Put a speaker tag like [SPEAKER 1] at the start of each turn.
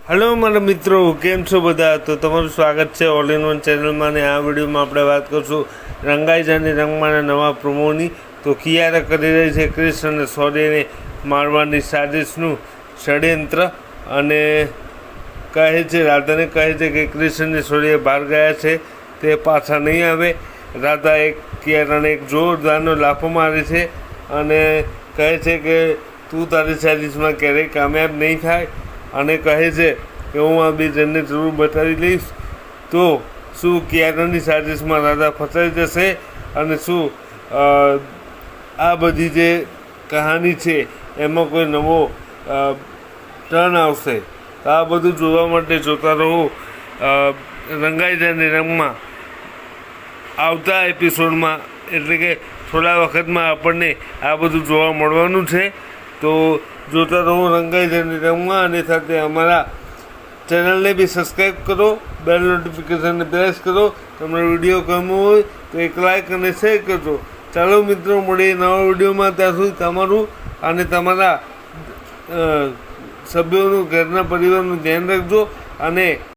[SPEAKER 1] Hello મારા મિત્રો, કેમ છો બધા? તો તમારું સ્વાગત છે ઓલ ઇન વન ચેનલમાં. અને આ વિડીયોમાં આપણે વાત કરીશું રંગાઈ જાની રંગમાંના નવા પ્રોમોની. તો કિયારા કરી રહી છે ક્રિશ અને સૌર્યને મારવાની સાજિશનું ષડયંત્ર, અને કહે છે, રાધાને કહે છે કે ક્રિશ અને સૌર્ય બહાર ગયા છે, તે પાછા નહીં આવે. રાધા કિયારાને એક જોરદારનો લાફો મારે છે અને કહે છે કે તું તારી સાજિશમાં ક્યારેય કામયાબ નહીં થાય, અને કહે છે કે હું આ બે જણને જરૂર બતાવી લઈશ. તો શું કિયારાની સાજિશમાં રાધા ફસાઈ જશે, અને શું આ બધી જે કહાની છે એમાં કોઈ નવો ટર્ન આવશે? તો આ બધું જોવા માટે જોતા રહો રંગાઈ જાની રંગમાં. આવતા એપિસોડમાં, એટલે કે થોડા વખતમાં આપણને આ બધું જોવા મળવાનું છે. તો જોતા રહો રંગાઈ જાની રંગમાં, અને સાથે અમારા ચેનલને બી સબસ્ક્રાઈબ કરો, બેલ નોટિફિકેશનને પ્રેસ કરો. તમને વિડીયો ગમ્યો હોય તો એક લાઈક અને શેર કરજો. ચાલો મિત્રો, મળીએ નવા વિડીયોમાં. ત્યાં સુધી તમારું અને તમારા સભ્યોનું, ઘરના પરિવારનું ધ્યાન રાખજો. અને